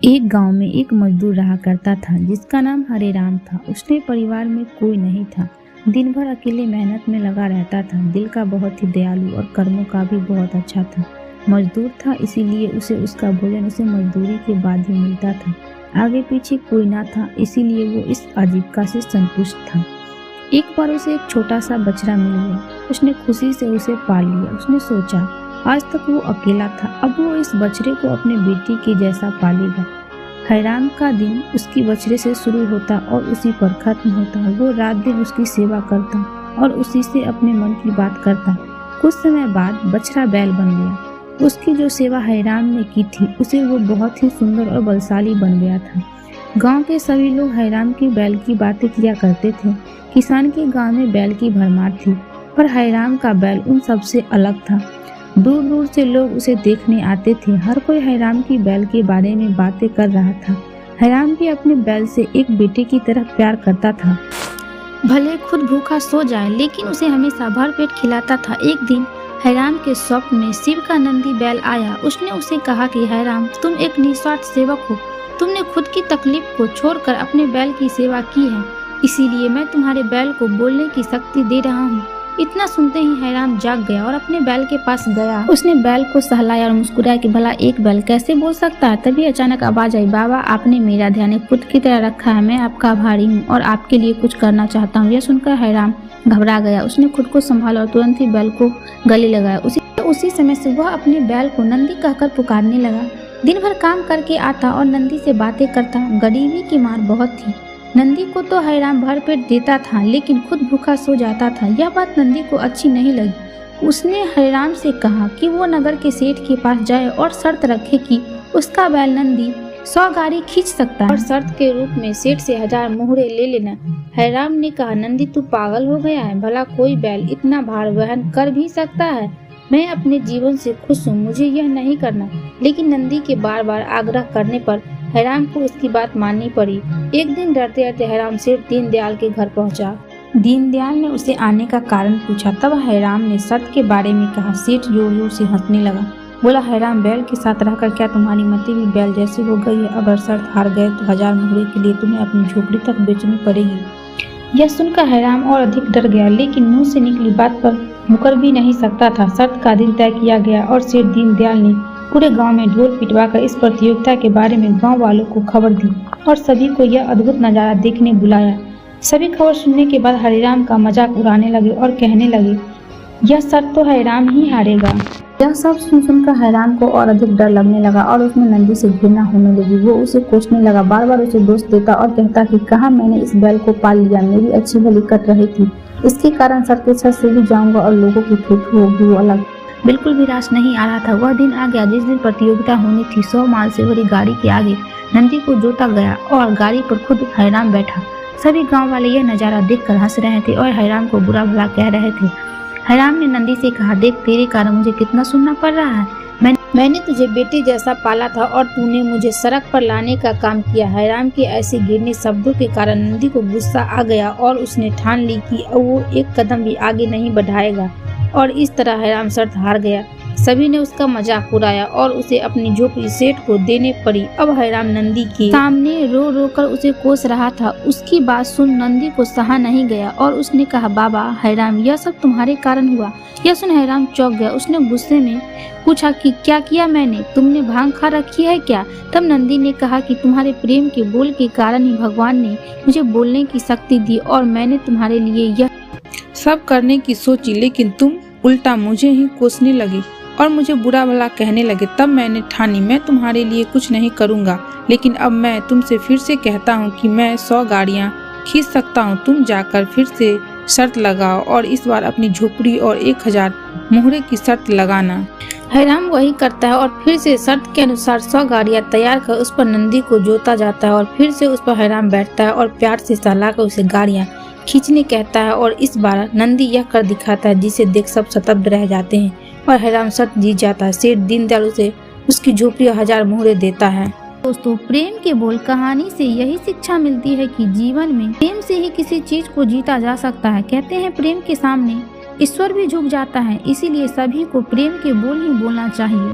एक गांव में एक मजदूर रहा करता था जिसका नाम हरे राम था। उसके परिवार में कोई नहीं था। दिन भर अकेले मेहनत में लगा रहता था। दिल का बहुत ही दयालु और कर्मों का भी बहुत अच्छा था। मजदूर था इसीलिए उसे उसका भोजन उसे मजदूरी के बाद ही मिलता था। आगे पीछे कोई ना था इसीलिए वो इस आजीविका से संतुष्ट था। एक बार उसे एक छोटा सा बछड़ा मिल गया। उसने खुशी से उसे पाल लिया। उसने सोचा आज तक वो अकेला था, अब वो इस बछड़े को अपने बेटी के जैसा पालेगा। हैरान का दिन उसकी बछड़े से शुरू होता और उसी पर खत्म होता। वो रात दिन उसकी सेवा करता और उसी से अपने मन की बात करता। कुछ समय बाद बछड़ा बैल बन गया। उसकी जो सेवा हैरान ने की थी उसे वो बहुत ही सुंदर और बलशाली बन गया था। गांव के सभी लोग हैरान की बैल की बातें किया करते थे। किसान के गांव में बैल की भरमार थी, पर हैरान का बैल उन सबसे अलग था। दूर दूर से लोग उसे देखने आते थे। हर कोई हैरान की बैल के बारे में बातें कर रहा था। हैरान भी अपने बैल से एक बेटे की तरह प्यार करता था। भले खुद भूखा सो जाए लेकिन उसे हमेशा भर पेट खिलाता था। एक दिन हैरान के स्वप्न में शिव का नंदी बैल आया। उसने उसे कहा कि हैरान, तुम एक निस्वार्थ सेवक हो। तुमने खुद की तकलीफ को छोड़कर अपने बैल की सेवा की है, इसीलिए मैं तुम्हारे बैल को बोलने की शक्ति दे रहा हूँ। इतना सुनते ही हैरान जाग गया और अपने बैल के पास गया। उसने बैल को सहलाया और मुस्कुराया कि भला एक बैल कैसे बोल सकता है। तभी अचानक आवाज आई, बाबा आपने मेरा ध्यान एक पुत्र की तरह रखा है। मैं आपका आभारी हूँ और आपके लिए कुछ करना चाहता हूँ। यह सुनकर हैरान घबरा गया। उसने खुद को संभाला और तुरंत ही बैल को गले लगाया। उसी समय से वह अपने बैल को नंदी कहकर पुकारने लगा। दिन भर काम करके आता और नंदी से बातें करता। गरीबी की मार बहुत थी। नंदी को तो हैरान भर पेट देता था लेकिन खुद भूखा सो जाता था। यह बात नंदी को अच्छी नहीं लगी। उसने हैरान से कहा कि वो नगर के सेठ के पास जाए और शर्त रखे कि उसका बैल नंदी 100 गाड़ी खींच सकता है और शर्त के रूप में सेठ से 1000 मोहरे ले लेना। हैरान ने कहा, नंदी तू पागल हो गया है? भला कोई बैल इतना भार वहन कर भी सकता है? मैं अपने जीवन से खुश हूँ, मुझे यह नहीं करना। लेकिन नंदी के बार बार आग्रह करने पर हैरान को उसकी बात माननी पड़ी। एक दिन डरते डरते हैरान सेठ दीनदयाल के घर पहुंचा। दीनदयाल ने उसे आने का कारण पूछा। तब हैरान ने शर्त के बारे में कहा। सेठ जोर जोर से हंसने लगा। बोला, हैरान, बैल के साथ रहकर क्या तुम्हारी मति भी बैल जैसी हो गई है? अगर शर्त हार गए तो 1000 मोहरे के लिए तुम्हें अपनी झोपड़ी तक बेचनी पड़ेगी। यह सुनकर हैरान और अधिक डर गया, लेकिन मुंह से निकली बात पर मुकर भी नहीं सकता था। शर्त का दिन तय किया गया और सेठ दीनदयाल ने पूरे गांव में ढोल पिटवाकर इस प्रतियोगिता के बारे में गांव वालों को खबर दी और सभी को यह अद्भुत नजारा देखने बुलाया। सभी खबर सुनने के बाद हैरान का मजाक उड़ाने लगे और कहने लगे, यह शर्त तो हैरान ही हारेगा। यह सब सुनकर हैरान को और अधिक डर लगने लगा और उसमें नंदी से घृणा होने लगी। वो उसे कोसने लगा, बार बार उसे दोष देता और कहता कि कहाँ मैंने इस बैल को पाल लिया, मेरी अच्छी भली कट रही थी, इसके कारण शर्त के छत से भी जाऊंगा और लोगों की ठोठी होगी। वो अलग बिल्कुल भी रास नहीं आ रहा था। वह दिन आ गया जिस दिन प्रतियोगिता होनी थी। 100 माल से भरी गाड़ी के आगे नंदी को जोता गया और गाड़ी पर खुद हैरान बैठा। सभी गांव वाले यह नजारा देखकर हंस रहे थे और हैरान को बुरा भला कह रहे थे। हैरान ने नंदी से कहा, देख तेरे कारण मुझे कितना सुनना पड़ रहा है। मैंने तुझे बेटे जैसा पाला था और तूने मुझे सड़क पर लाने का काम किया। हैरान के ऐसे गिरने शब्दों के कारण नंदी को गुस्सा आ गया और उसने ठान ली कि वो एक कदम भी आगे नहीं बढ़ाएगा और इस तरह हैरान शर्त हार गया। सभी ने उसका मजाक उड़ाया और उसे अपनी झोपड़ी सेठ को देने पड़ी। अब हैरान नंदी के सामने रो रो कर उसे कोस रहा था। उसकी बात सुन नंदी को सहा नहीं गया और उसने कहा, बाबा हैरान, यह सब तुम्हारे कारण हुआ। यह सुन हैरान चौंक गया। उसने गुस्से में पूछा कि क्या किया मैंने? तुमने भांग खा रखी है क्या? तब नंदी ने कहा कि तुम्हारे प्रेम के बोल के कारण ही भगवान ने मुझे बोलने की शक्ति दी और मैंने तुम्हारे लिए यह सब करने की सोची, लेकिन तुम उल्टा मुझे ही कोसने लगे और मुझे बुरा भला कहने लगे। तब मैंने ठानी मैं तुम्हारे लिए कुछ नहीं करूँगा। लेकिन अब मैं तुमसे फिर से कहता हूँ कि मैं 100 गाड़ियाँ खींच सकता हूँ। तुम जाकर फिर से शर्त लगाओ और इस बार अपनी झोपड़ी और 1000 मोहरे की शर्त लगाना। हैरान वही करता है और फिर से शर्त के अनुसार 100 गाड़ियाँ तैयार कर उस पर नंदी को जोता जाता है और फिर से उस पर हैरान बैठता है और प्यार से सहलाकर उसे गाड़ियाँ खींचने कहता है और इस बार नंदी यह कर दिखाता है जिसे देख सब स्तब्ध रह जाते हैं और हैरान शर्त जीत जाता है। सेठ दीनदयाल उसे उसकी झोपड़ी 1000 मोहरे देता है। दोस्तों, प्रेम के बोल कहानी से यही शिक्षा मिलती है कि जीवन में प्रेम से ही किसी चीज को जीता जा सकता है। कहते हैं प्रेम के सामने ईश्वर भी झुक जाता है, इसीलिए सभी को प्रेम के बोल ही बोलना चाहिए।